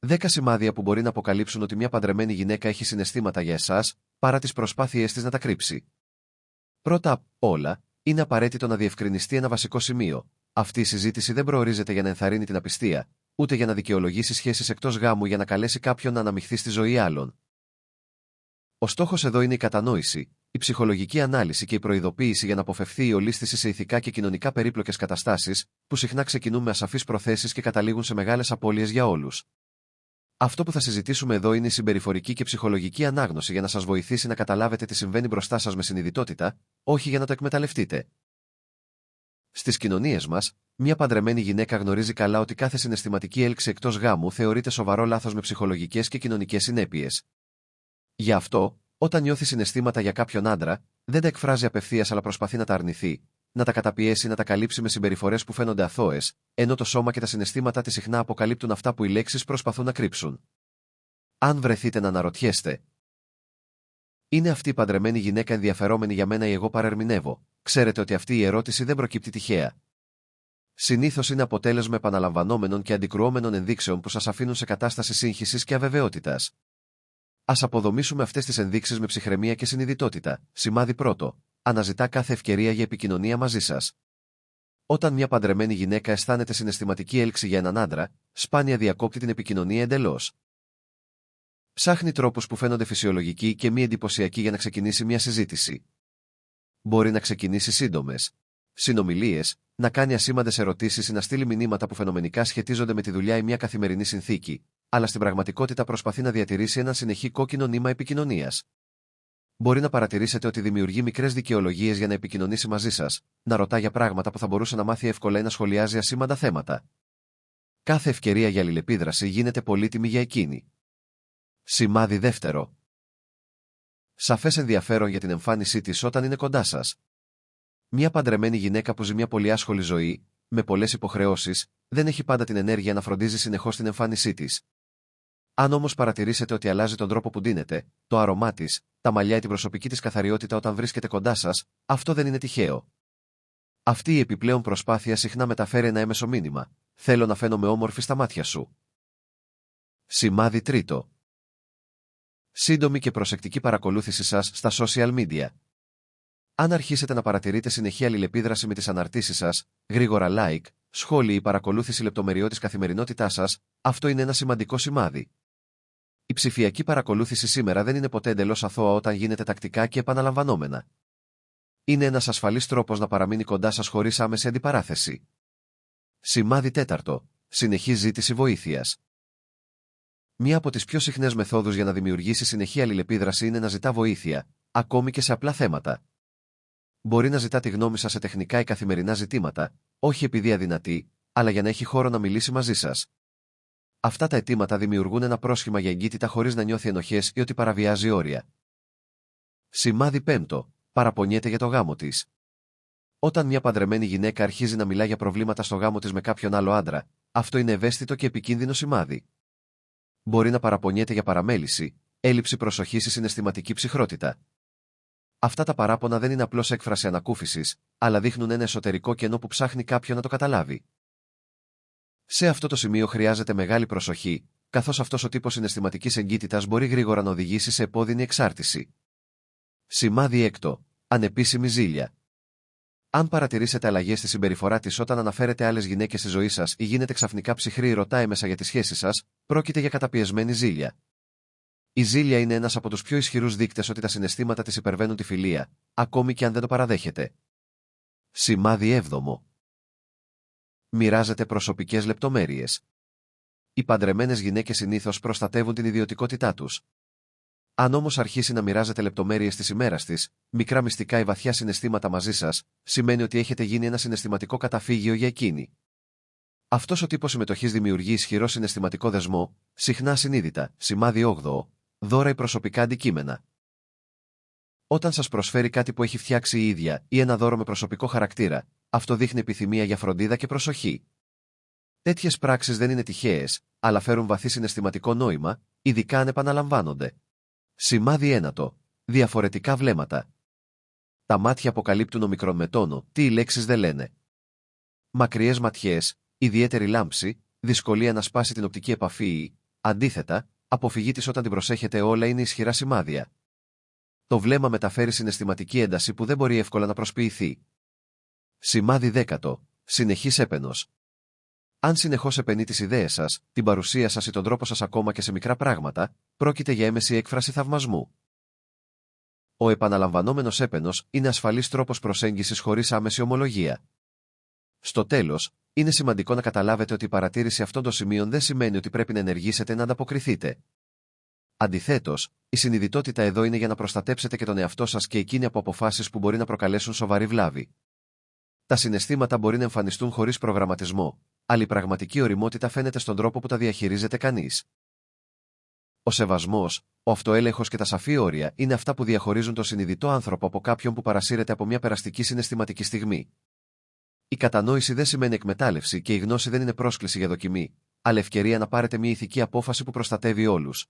10 σημάδια που μπορεί να αποκαλύψουν ότι μια παντρεμένη γυναίκα έχει συναισθήματα για εσάς, παρά τις προσπάθειές της να τα κρύψει. Πρώτα απ' όλα, είναι απαραίτητο να διευκρινιστεί ένα βασικό σημείο. Αυτή η συζήτηση δεν προορίζεται για να ενθαρρύνει την απιστία, ούτε για να δικαιολογήσει σχέσεις εκτός γάμου για να καλέσει κάποιον να αναμειχθεί στη ζωή άλλων. Ο στόχος εδώ είναι η κατανόηση, η ψυχολογική ανάλυση και η προειδοποίηση για να αποφευθεί η ολίσθηση σε ηθικά και κοινωνικά περίπλοκες καταστάσεις, που συχνά ξεκινούν με ασαφείς προθέσεις και καταλήγουν σε μεγάλες απώλειες για όλους. Αυτό που θα συζητήσουμε εδώ είναι η συμπεριφορική και ψυχολογική ανάγνωση για να σας βοηθήσει να καταλάβετε τι συμβαίνει μπροστά σας με συνειδητότητα, όχι για να το εκμεταλλευτείτε. Στις κοινωνίες μας, μια παντρεμένη γυναίκα γνωρίζει καλά ότι κάθε συναισθηματική έλξη εκτός γάμου θεωρείται σοβαρό λάθος με ψυχολογικές και κοινωνικές συνέπειες. Γι' αυτό, όταν νιώθει συναισθήματα για κάποιον άντρα, δεν τα εκφράζει απευθείας αλλά προσπαθεί να τα αρνηθεί, να τα καταπιέσει, να τα καλύψει με συμπεριφορές που φαίνονται αθώες, ενώ το σώμα και τα συναισθήματα της συχνά αποκαλύπτουν αυτά που οι λέξεις προσπαθούν να κρύψουν. Αν βρεθείτε να αναρωτιέστε, είναι αυτή η παντρεμένη γυναίκα ενδιαφερόμενη για μένα ή εγώ παρερμηνεύω, ξέρετε ότι αυτή η ερώτηση δεν προκύπτει τυχαία. Συνήθως είναι αποτέλεσμα επαναλαμβανόμενων και αντικρουόμενων ενδείξεων που σας αφήνουν σε κατάσταση σύγχυσης και αβεβαιότητας. Ας αποδομήσουμε αυτές τις ενδείξεις με ψυχραιμία και συνειδητότητα. Σημάδι πρώτο. Αναζητά κάθε ευκαιρία για επικοινωνία μαζί σας. Όταν μια παντρεμένη γυναίκα αισθάνεται συναισθηματική έλξη για έναν άντρα, σπάνια διακόπτει την επικοινωνία εντελώς. Ψάχνει τρόπους που φαίνονται φυσιολογικοί και μη εντυπωσιακοί για να ξεκινήσει μια συζήτηση. Μπορεί να ξεκινήσει σύντομες συνομιλίες, να κάνει ασήμαντες ερωτήσεις ή να στείλει μηνύματα που φαινομενικά σχετίζονται με τη δουλειά ή μια καθημερινή συνθήκη, αλλά στην πραγματικότητα προσπαθεί να διατηρήσει ένα συνεχή κόκκινο νήμα επικοινωνίας. Μπορεί να παρατηρήσετε ότι δημιουργεί μικρές δικαιολογίες για να επικοινωνήσει μαζί σας, να ρωτά για πράγματα που θα μπορούσε να μάθει εύκολα ή να σχολιάζει ασήμαντα θέματα. Κάθε ευκαιρία για αλληλεπίδραση γίνεται πολύτιμη για εκείνη. Σημάδι δεύτερο. Σαφές ενδιαφέρον για την εμφάνισή της όταν είναι κοντά σας. Μια παντρεμένη γυναίκα που ζει μια πολύ άσχολη ζωή, με πολλές υποχρεώσεις, δεν έχει πάντα την ενέργεια να φροντίζει συνεχώς την εμφάνισή της. Αν όμως παρατηρήσετε ότι αλλάζει τον τρόπο που ντύνεται, το άρωμά της, τα μαλλιά ή την προσωπική της καθαριότητα όταν βρίσκεται κοντά σας, αυτό δεν είναι τυχαίο. Αυτή η επιπλέον προσπάθεια συχνά μεταφέρει ένα έμεσο μήνυμα. Θέλω να φαίνομαι όμορφη στα μάτια σου. Σημάδι τρίτο. Σύντομη και προσεκτική παρακολούθηση σας στα social media. Αν αρχίσετε να παρατηρείτε συνεχή αλληλεπίδραση με τις αναρτήσεις σας, γρήγορα like, σχόλια ή παρακολούθηση λεπτομεριών της καθημερινότητάς σας, αυτό είναι ένα σημαντικό σημάδι. Η ψηφιακή παρακολούθηση σήμερα δεν είναι ποτέ εντελώς αθώα όταν γίνεται τακτικά και επαναλαμβανόμενα. Είναι ένας ασφαλής τρόπος να παραμείνει κοντά σας χωρίς άμεση αντιπαράθεση. Σημάδι τέταρτο. Συνεχή ζήτηση βοήθειας. Μία από τις πιο συχνές μεθόδους για να δημιουργήσει συνεχή αλληλεπίδραση είναι να ζητά βοήθεια, ακόμη και σε απλά θέματα. Μπορεί να ζητά τη γνώμη σας σε τεχνικά ή καθημερινά ζητήματα, όχι επειδή αδυνατεί, αλλά για να έχει χώρο να μιλήσει μαζί σας. Αυτά τα αιτήματα δημιουργούν ένα πρόσχημα για εγκύτητα χωρίς να νιώθει ενοχές ή ότι παραβιάζει όρια. Σημάδι πέμπτο. Παραπονιέται για το γάμο της. Όταν μια παντρεμένη γυναίκα αρχίζει να μιλά για προβλήματα στο γάμο της με κάποιον άλλο άντρα, αυτό είναι ευαίσθητο και επικίνδυνο σημάδι. Μπορεί να παραπονιέται για παραμέληση, έλλειψη προσοχής ή συναισθηματική ψυχρότητα. Αυτά τα παράπονα δεν είναι απλώς έκφραση ανακούφισης, αλλά δείχνουν ένα εσωτερικό κενό που ψάχνει κάποιον να το καταλάβει. Σε αυτό το σημείο χρειάζεται μεγάλη προσοχή, καθώς αυτός ο τύπος συναισθηματικής εγκύτητας μπορεί γρήγορα να οδηγήσει σε επώδυνη εξάρτηση. Σημάδι έκτο. Ανεπίσημη ζήλια. Αν παρατηρήσετε αλλαγές στη συμπεριφορά της όταν αναφέρετε άλλες γυναίκες στη ζωή σας ή γίνεται ξαφνικά ψυχρή ή ρωτά έμεσα για τη σχέση σας, πρόκειται για καταπιεσμένη ζήλια. Η ζήλια είναι ένας από τους πιο ισχυρούς δείκτες ότι τα συναισθήματα της υπερβαίνουν τη φιλία, ακόμη και αν δεν το παραδέχεται. Σημάδι έβδομο. Μοιράζεται προσωπικές λεπτομέρειες. Οι παντρεμένες γυναίκες συνήθως προστατεύουν την ιδιωτικότητά τους. Αν όμως αρχίσει να μοιράζεται λεπτομέρειες της ημέρας της, μικρά μυστικά ή βαθιά συναισθήματα μαζί σας, σημαίνει ότι έχετε γίνει ένα συναισθηματικό καταφύγιο για εκείνη. Αυτός ο τύπος συμμετοχής δημιουργεί ισχυρό συναισθηματικό δεσμό, συχνά ασυνείδητα. Σημάδι 8. Δώρα ή προσωπικά αντικείμενα. Όταν σας προσφέρει κάτι που έχει φτιάξει η ίδια ή ένα δώρο με προσωπικό χαρακτήρα, αυτό δείχνει επιθυμία για φροντίδα και προσοχή. Τέτοιες πράξεις δεν είναι τυχαίες, αλλά φέρουν βαθύ συναισθηματικό νόημα, ειδικά αν επαναλαμβάνονται. Σημάδι 9. Διαφορετικά βλέμματα. Τα μάτια αποκαλύπτουν ομικρόν με τόνο, τι οι λέξεις δεν λένε. Μακριές ματιές, ιδιαίτερη λάμψη, δυσκολία να σπάσει την οπτική επαφή ή, Αντίθετα, αποφυγή της όταν την προσέχετε όλα είναι ισχυρά σημάδια. Το βλέμμα μεταφέρει συναισθηματική ένταση που δεν μπορεί εύκολα να προσποιηθεί. Σημάδι 10. Συνεχής έπαινος. Αν συνεχώς επενεί τις ιδέες σας, την παρουσία σας ή τον τρόπο σας ακόμα και σε μικρά πράγματα, πρόκειται για έμεση έκφραση θαυμασμού. Ο επαναλαμβανόμενος έπαινος είναι ασφαλής τρόπος προσέγγισης χωρίς άμεση ομολογία. Στο τέλος, είναι σημαντικό να καταλάβετε ότι η παρατήρηση αυτών των σημείων δεν σημαίνει ότι πρέπει να ενεργήσετε να ανταποκριθείτε. Αντιθέτως, η συνειδητότητα εδώ είναι για να προστατέψετε και τον εαυτό σας και εκείνη από αποφάσεις που μπορεί να προκαλέσουν σοβαρή βλάβη. Τα συναισθήματα μπορεί να εμφανιστούν χωρίς προγραμματισμό, αλλά η πραγματική ωριμότητα φαίνεται στον τρόπο που τα διαχειρίζεται κανείς. Ο σεβασμός, ο αυτοέλεγχος και τα σαφή όρια είναι αυτά που διαχωρίζουν τον συνειδητό άνθρωπο από κάποιον που παρασύρεται από μια περαστική συναισθηματική στιγμή. Η κατανόηση δεν σημαίνει εκμετάλλευση και η γνώση δεν είναι πρόσκληση για δοκιμή, αλλά ευκαιρία να πάρετε μια ηθική απόφαση που προστατεύει όλους.